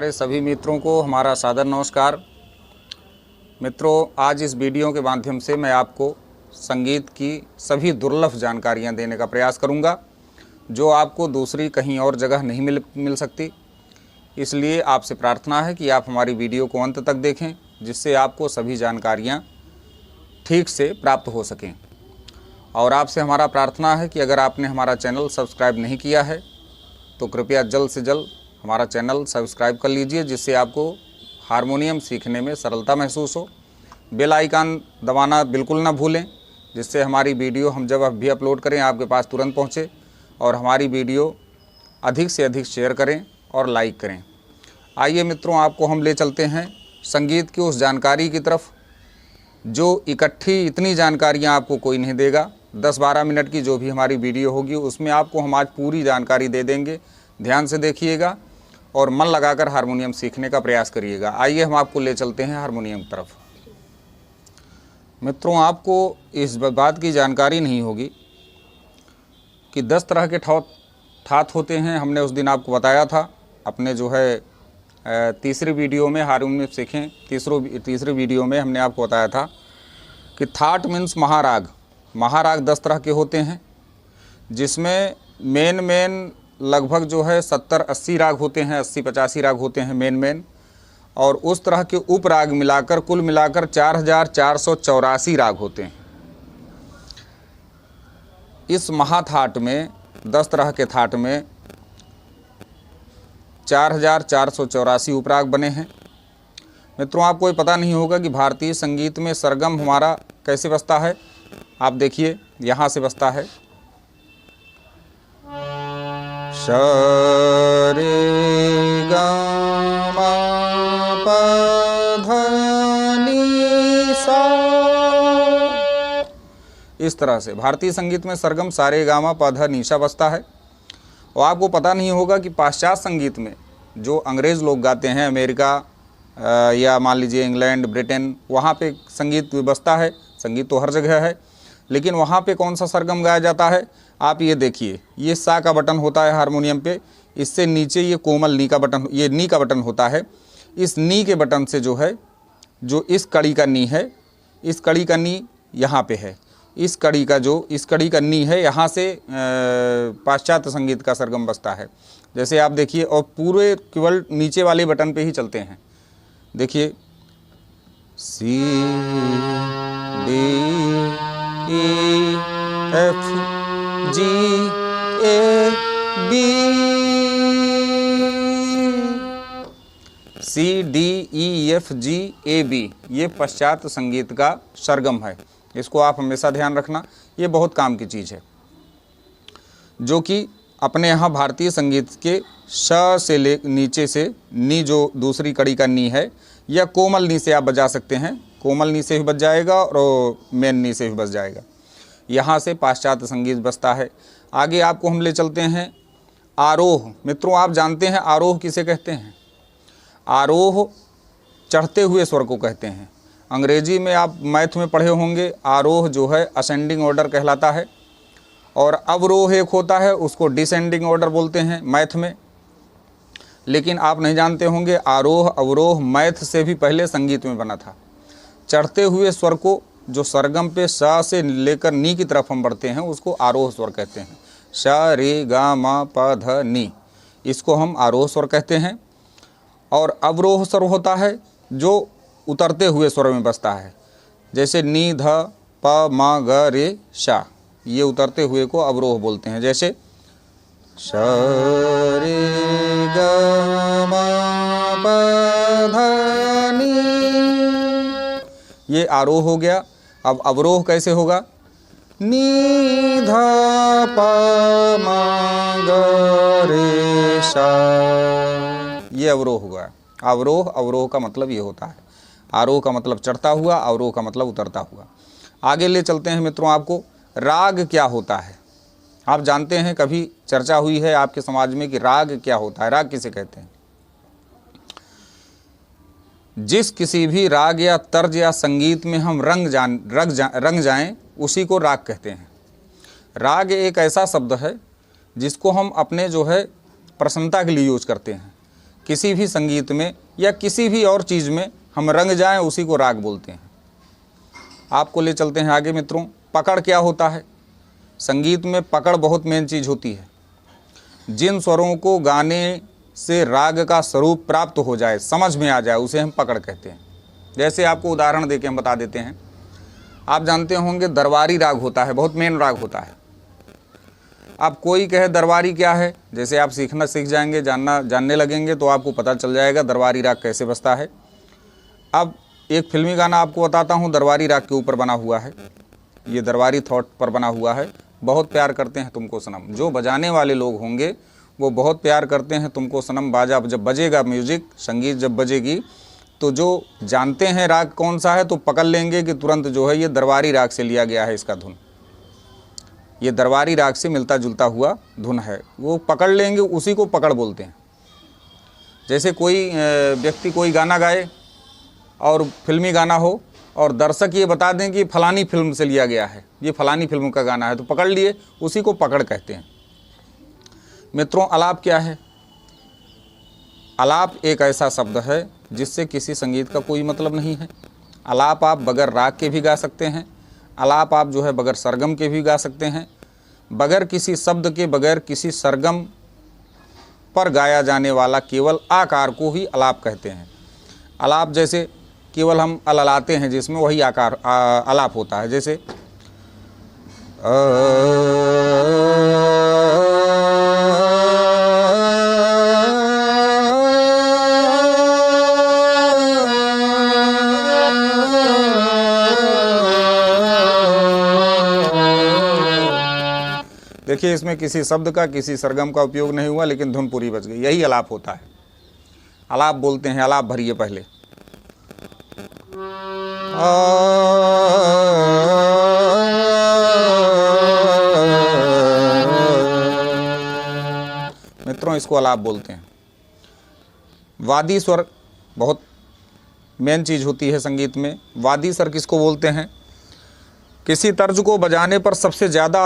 हमारे सभी मित्रों को हमारा सादर नमस्कार। मित्रों, आज इस वीडियो के माध्यम से मैं आपको संगीत की सभी दुर्लभ जानकारियां देने का प्रयास करूंगा जो आपको दूसरी कहीं और जगह नहीं मिल सकती। इसलिए आपसे प्रार्थना है कि आप हमारी वीडियो को अंत तक देखें, जिससे आपको सभी जानकारियां ठीक से प्राप्त हो सकें। और आपसे हमारा प्रार्थना है कि अगर आपने हमारा चैनल सब्सक्राइब नहीं किया है तो कृपया जल्द से जल्द हमारा चैनल सब्सक्राइब कर लीजिए, जिससे आपको हारमोनियम सीखने में सरलता महसूस हो। बेल आइकन दबाना बिल्कुल ना भूलें, जिससे हमारी वीडियो हम जब भी अपलोड करें आपके पास तुरंत पहुंचे। और हमारी वीडियो अधिक से अधिक शेयर करें और लाइक करें। आइए मित्रों, आपको हम ले चलते हैं संगीत की उस जानकारी की तरफ जो इकट्ठी इतनी जानकारियां आपको कोई नहीं देगा। 10-12 मिनट की जो भी हमारी वीडियो होगी उसमें आपको हम आज पूरी जानकारी दे देंगे। ध्यान से देखिएगा और मन लगाकर हारमोनियम सीखने का प्रयास करिएगा। आइए हम आपको ले चलते हैं हारमोनियम तरफ। मित्रों, आपको इस बात की जानकारी नहीं होगी कि 10 तरह के ठात होते हैं। हमने उस दिन आपको बताया था अपने जो है तीसरी वीडियो में हारमोनियम सीखें, तीसरी वीडियो में हमने आपको बताया था कि थाट मीन्स महाराग। महाराग 10 तरह के होते हैं, जिसमें मेन लगभग जो है 70-80 राग होते हैं, 80-85 राग होते हैं मेन। और उस तरह के उपराग मिलाकर कुल मिलाकर 4484 राग होते हैं। इस महाथाट में 10 तरह के थाट में 4484 उपराग बने हैं। मित्रों, आपको ये पता नहीं होगा कि भारतीय संगीत में सरगम हमारा कैसे बजता है। आप देखिए, यहाँ से बजता है श रे ग म प ध नि सा। इस तरह से भारतीय संगीत में सरगम सारे गामा प ध नि सा बजता है। और आपको पता नहीं होगा कि पाश्चात्य संगीत में जो अंग्रेज़ लोग गाते हैं, अमेरिका या मान लीजिए इंग्लैंड, ब्रिटेन, वहाँ पे संगीत बजता है। संगीत तो हर जगह है, लेकिन वहाँ पे कौन सा सरगम गाया जाता है। आप ये देखिए, ये सा का बटन होता है हारमोनियम पे, इससे नीचे ये कोमल नी का बटन, ये नी का बटन होता है। इस नी के बटन से जो है, जो इस कड़ी का नी है, इस कड़ी का नी यहाँ पे है, इस कड़ी का नी है, यहाँ से पाश्चात्य संगीत का सरगम बजता है। जैसे आप देखिए, और पूरे केवल नीचे वाले बटन पे ही चलते हैं। देखिए, C D E F G A B, C D E F G A B, ये पाश्चात्य संगीत का सरगम है। इसको आप हमेशा ध्यान रखना, ये बहुत काम की चीज़ है, जो कि अपने यहाँ भारतीय संगीत के श से ले नीचे से नी, जो दूसरी कड़ी का नी है, या कोमल नी से आप बजा सकते हैं। कोमल नी से भी बज जाएगा और मेन नी से भी बज जाएगा। यहाँ से पाश्चात्य संगीत बजता है। आगे आपको हम ले चलते हैं आरोह। मित्रों, आप जानते हैं आरोह किसे कहते हैं। आरोह चढ़ते हुए स्वर को कहते हैं। अंग्रेजी में आप मैथ में पढ़े होंगे, आरोह जो है असेंडिंग ऑर्डर कहलाता है, और अवरोह एक होता है, उसको डिसेंडिंग ऑर्डर बोलते हैं मैथ में। लेकिन आप नहीं जानते होंगे, आरोह अवरोह मैथ से भी पहले संगीत में बना था। चढ़ते हुए स्वर को जो सरगम पे सा से लेकर नी की तरफ हम बढ़ते हैं, उसको आरोह स्वर कहते हैं। श रे ग म प ध नि, इसको हम आरोह स्वर कहते हैं। और अवरोह स्वर होता है जो उतरते हुए स्वर में बजता है। जैसे नी ध प म ग रे शा, ये उतरते हुए को अवरोह बोलते हैं। जैसे श रे ग म प ध नि, ये आरोह हो गया। अब अवरोह कैसे होगा, नी ध प म ग रे सा, ये अवरोह होगा। अवरोह का मतलब ये होता है। आरोह का मतलब चढ़ता हुआ, अवरोह का मतलब उतरता हुआ। आगे ले चलते हैं मित्रों, आपको राग क्या होता है। आप जानते हैं, कभी चर्चा हुई है आपके समाज में कि राग क्या होता है, राग किसे कहते हैं। जिस किसी भी राग या तर्ज या संगीत में हम रंग जाएं, उसी को राग कहते हैं। राग एक ऐसा शब्द है जिसको हम अपने जो है प्रसन्नता के लिए यूज करते हैं किसी भी संगीत में या किसी भी और चीज़ में हम रंग जाएं, उसी को राग बोलते हैं। आपको ले चलते हैं आगे मित्रों। पकड़ क्या होता है? संगीत में पकड़ बहुत मेन चीज़ होती है। जिन स्वरों को गाने से राग का स्वरूप प्राप्त हो जाए, समझ में आ जाए, उसे हम पकड़ कहते हैं। जैसे आपको उदाहरण देके हम बता देते हैं। आप जानते होंगे दरबारी राग होता है, बहुत मेन राग होता है। अब कोई कहे दरबारी क्या है, जैसे आप सीख जाएंगे, जानने लगेंगे तो आपको पता चल जाएगा दरबारी राग कैसे बजता है। अब एक फिल्मी गाना आपको बताता हूँ, दरबारी राग के ऊपर बना हुआ है। ये दरबारी थॉट पर बना हुआ है। बहुत प्यार करते हैं तुमको सनम। जो बजाने वाले लोग होंगे वो बहुत प्यार करते हैं तुमको सनम। बाजा जब बजेगा, म्यूजिक संगीत जब बजेगी, तो जो जानते हैं राग कौन सा है तो पकड़ लेंगे कि तुरंत जो है ये दरबारी राग से लिया गया है इसका धुन। ये दरबारी राग से मिलता जुलता हुआ धुन है, वो पकड़ लेंगे, उसी को पकड़ बोलते हैं। जैसे कोई व्यक्ति कोई गाना गाए और फिल्मी गाना हो और दर्शक ये बता दें कि फलानी फिल्म से लिया गया है, ये फलानी फिल्म का गाना है, तो पकड़ लिए, उसी को पकड़ कहते हैं। मित्रों, आलाप क्या है? आलाप एक ऐसा शब्द है जिससे किसी संगीत का कोई मतलब नहीं है। आलाप आप बगैर राग के भी गा सकते हैं। आलाप आप जो है बगैर सरगम के भी गा सकते हैं। बगैर किसी शब्द के, बगैर किसी सरगम पर गाया जाने वाला केवल आकार को ही आलाप कहते हैं। आलाप जैसे केवल हम अललाते हैं जिसमें, वही आकार आलाप होता है। जैसे देखिए, इसमें किसी शब्द का, किसी सरगम का उपयोग नहीं हुआ, लेकिन धुन पूरी बज गई। यही आलाप होता है। आलाप बोलते हैं। आलाप भरिए पहले। मित्रों, इसको आलाप बोलते हैं। वादी स्वर बहुत मेन चीज होती है संगीत में। वादी स्वर किसको बोलते हैं? किसी तर्ज को बजाने पर सबसे ज़्यादा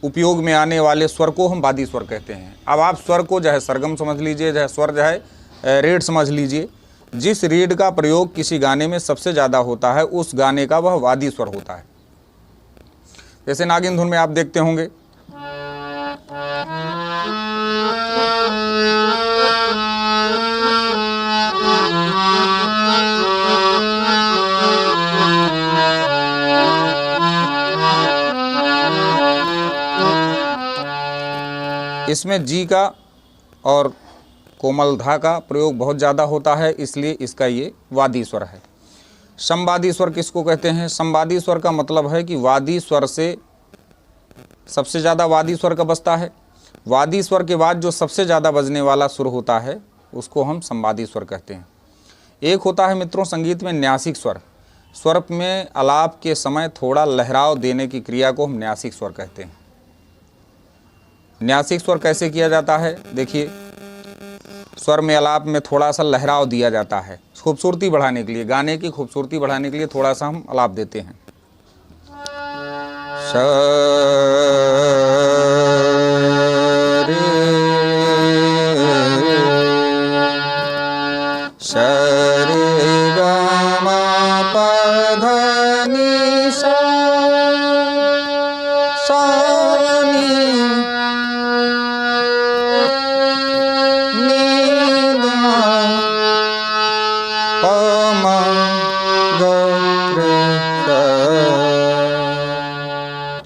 उपयोग में आने वाले स्वर को हम वादी स्वर कहते हैं। अब आप स्वर को चाहे सरगम समझ लीजिए, चाहे स्वर चाहे रीड समझ लीजिए, जिस रीड का प्रयोग किसी गाने में सबसे ज़्यादा होता है उस गाने का वह वादी स्वर होता है। जैसे नागिन धुन में आप देखते होंगे, इसमें जी का और कोमल धा का प्रयोग बहुत ज़्यादा होता है, इसलिए इसका ये वादी स्वर है। समवादी स्वर किसको कहते हैं? समवादी स्वर का मतलब है कि वादी स्वर से सबसे ज़्यादा वादी स्वर का बजता है। वादी स्वर के बाद जो सबसे ज़्यादा बजने वाला सुर होता है उसको हम समवादी स्वर कहते हैं। एक होता है मित्रों संगीत में न्यासिक स्वर। स्वर में आलाप के समय थोड़ा लहराव देने की क्रिया को हम न्यासिक स्वर कहते हैं। न्यासिक स्वर कैसे किया जाता है? देखिए, स्वर में आलाप में थोड़ा सा लहराव दिया जाता है, खूबसूरती बढ़ाने के लिए, गाने की खूबसूरती बढ़ाने के लिए थोड़ा सा हम आलाप देते हैं।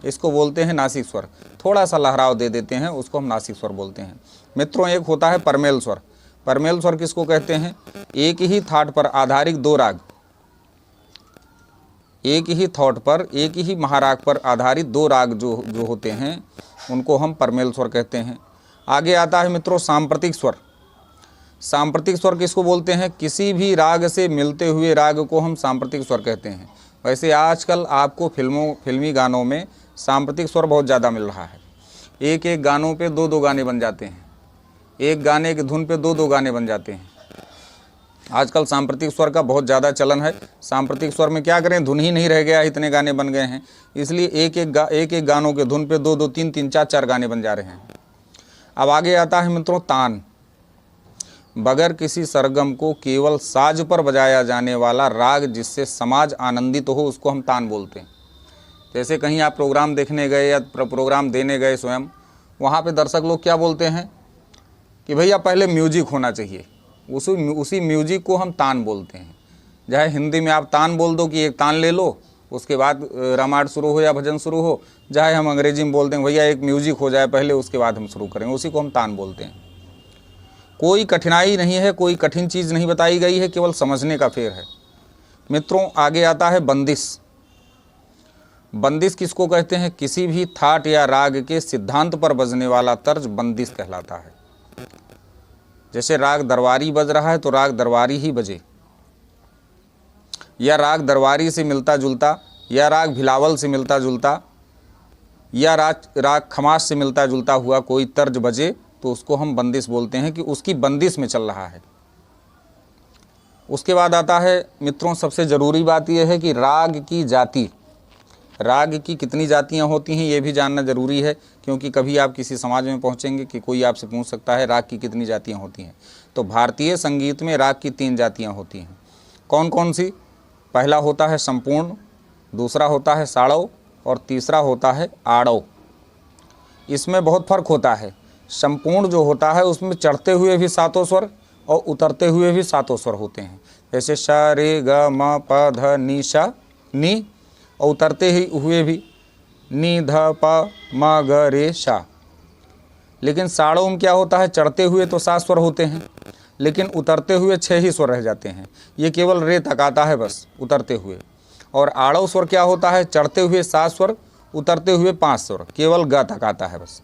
इसको बोलते हैं नासिक स्वर। थोड़ा सा लहराव दे देते हैं, उसको हम नासिक स्वर बोलते हैं। मित्रों, एक होता है परमेल स्वर। परमेल स्वर किसको कहते हैं? एक ही थाट पर आधारित दो राग, एक ही थॉट पर, एक ही महाराग पर आधारित दो राग जो होते हैं उनको हम परमेल स्वर कहते हैं। आगे आता है मित्रों सांप्रतिक स्वर। सांप्रतिक स्वर किसको बोलते हैं? किसी भी राग से मिलते हुए राग को हम सांप्रतिक स्वर कहते हैं। वैसे आजकल आपको फिल्मी गानों में सांप्रतिक स्वर बहुत ज़्यादा मिल रहा है। एक एक गानों पे दो दो गाने बन जाते हैं, एक गाने की धुन पे दो दो गाने बन जाते हैं। आजकल सांप्रतिक स्वर का बहुत ज़्यादा चलन है। सांप्रतिक स्वर में क्या करें, धुन ही नहीं रह गया, इतने गाने बन गए हैं, इसलिए एक एक गानों के धुन पे दो दो तीन तीन चार चार गाने बन जा रहे हैं। अब आगे आता है मित्रों तान। बगैर किसी सरगम को केवल साज पर बजाया जाने वाला राग जिससे समाज आनंदित हो उसको हम तान बोलते हैं। जैसे कहीं आप प्रोग्राम देखने गए या प्रोग्राम देने गए स्वयं, वहाँ पे दर्शक लोग क्या बोलते हैं कि भैया पहले म्यूजिक होना चाहिए, उसी म्यूजिक को हम तान बोलते हैं। चाहे हिंदी में आप तान बोल दो कि एक तान ले लो, उसके बाद रामायण शुरू हो या भजन शुरू हो, चाहे हम अंग्रेजी में बोलते हैं भैया एक म्यूजिक हो जाए पहले उसके बाद हम शुरू करेंगे, उसी को हम तान बोलते हैं। कोई कठिनाई नहीं है, कोई कठिन चीज़ नहीं बताई गई है, केवल समझने का फेर है। मित्रों आगे आता है बंदिश। बंदिश किसको कहते हैं? किसी भी थाट या राग के सिद्धांत पर बजने वाला तर्ज बंदिश कहलाता है। जैसे राग दरबारी बज रहा है तो राग दरबारी ही बजे, या राग दरबारी से मिलता जुलता, या राग भिलावल से मिलता जुलता, या राग खमास से मिलता जुलता हुआ कोई तर्ज बजे तो उसको हम बंदिश बोलते हैं कि उसकी बंदिश में चल रहा है। उसके बाद आता है मित्रों सबसे ज़रूरी बात यह है कि राग की जाति, राग की कितनी जातियां होती हैं ये भी जानना ज़रूरी है, क्योंकि कभी आप किसी समाज में पहुंचेंगे कि कोई आपसे पूछ सकता है राग की कितनी जातियां होती हैं। तो भारतीय संगीत में राग की 3 जातियां होती हैं। कौन कौन सी? पहला होता है संपूर्ण, दूसरा होता है साड़व और तीसरा होता है आड़व। इसमें बहुत फ़र्क होता है। संपूर्ण जो होता है उसमें चढ़ते हुए भी 7 स्वर और उतरते हुए भी 7 स्वर होते हैं। जैसे श रे ग म प ध नि सा नी, और उतरते ही हुए भी नी ध प म ग रे सा। लेकिन साड़ों में क्या होता है? चढ़ते हुए तो 7 स्वर होते हैं, लेकिन उतरते हुए 6 ही स्वर रह जाते हैं। ये केवल रे तक आता है बस उतरते हुए। और आड़व स्वर क्या होता है? चढ़ते हुए 7 स्वर, उतरते हुए 5 स्वर, केवल ग तक आता है बस।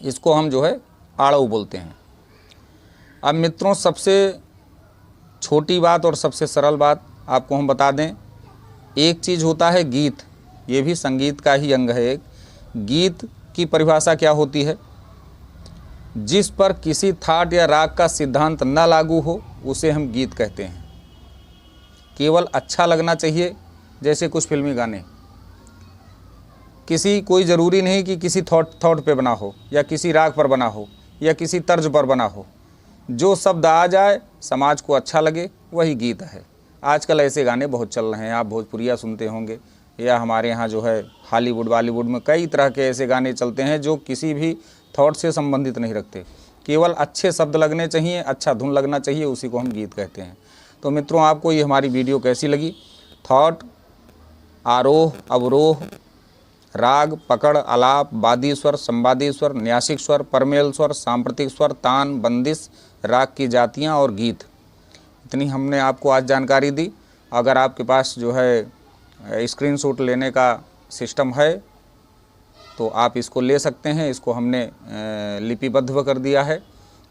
इसको हम जो है आड़व बोलते हैं। अब मित्रों सबसे छोटी बात और सबसे सरल बात आपको हम बता दें, एक चीज़ होता है गीत, ये भी संगीत का ही अंग है एक। गीत की परिभाषा क्या होती है? जिस पर किसी थाट या राग का सिद्धांत न लागू हो उसे हम गीत कहते हैं। केवल अच्छा लगना चाहिए, जैसे कुछ फिल्मी गाने, कोई ज़रूरी नहीं कि किसी थॉट पे बना हो या किसी राग पर बना हो या किसी तर्ज पर बना हो। जो शब्द आ जाए समाज को अच्छा लगे वही गीत है। आजकल ऐसे गाने बहुत चल रहे हैं, आप भोजपुरिया सुनते होंगे या हमारे यहाँ जो है हॉलीवुड बॉलीवुड में कई तरह के ऐसे गाने चलते हैं जो किसी भी थॉट से संबंधित नहीं रखते। केवल अच्छे शब्द लगने चाहिए, अच्छा धुन लगना चाहिए, उसी को हम गीत कहते हैं। तो मित्रों आपको ये हमारी वीडियो कैसी लगी? थॉट, आरोह, अवरोह, राग, पकड़, आलाप, वादी स्वर, संवादी स्वर, न्यासिक स्वर, परमेल स्वर, सांप्रतिक स्वर, तान, बंदिश, राग की जातियाँ और गीत, इतनी हमने आपको आज जानकारी दी। अगर आपके पास जो है स्क्रीनशॉट लेने का सिस्टम है तो आप इसको ले सकते हैं। इसको हमने लिपिबद्ध कर दिया है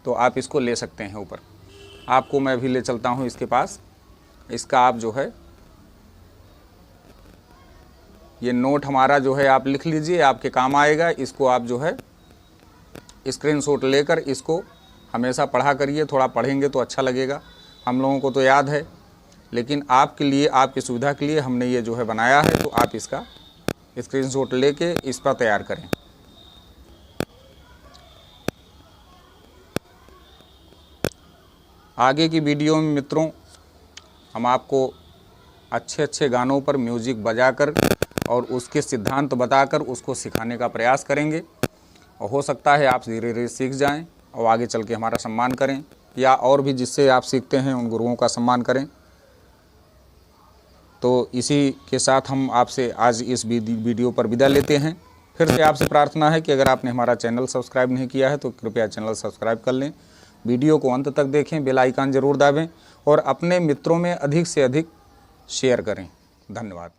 तो आप इसको ले सकते हैं। ऊपर आपको मैं भी ले चलता हूँ इसके पास। इसका आप जो है ये नोट हमारा जो है आप लिख लीजिए, आपके काम आएगा। इसको आप जो है स्क्रीनशॉट लेकर इसको हमेशा पढ़ा करिए। थोड़ा पढ़ेंगे तो अच्छा लगेगा। हम लोगों को तो याद है, लेकिन आपके लिए, आपकी सुविधा के लिए हमने ये जो है बनाया है, तो आप इसका स्क्रीनशॉट लेके इस पर तैयार करें। आगे की वीडियो में मित्रों हम आपको अच्छे अच्छे गानों पर म्यूज़िक बजाकर और उसके सिद्धांत बताकर उसको सिखाने का प्रयास करेंगे। और हो सकता है आप धीरे धीरे सीख जाएं और आगे चल के हमारा सम्मान करें, या और भी जिससे आप सीखते हैं उन गुरुओं का सम्मान करें। तो इसी के साथ हम आपसे आज इस वीडियो पर विदा लेते हैं। फिर से आपसे प्रार्थना है कि अगर आपने हमारा चैनल सब्सक्राइब नहीं किया है तो कृपया चैनल सब्सक्राइब कर लें। वीडियो को अंत तक देखें, बेल आइकन ज़रूर दबाएं और अपने मित्रों में अधिक से अधिक शेयर करें। धन्यवाद।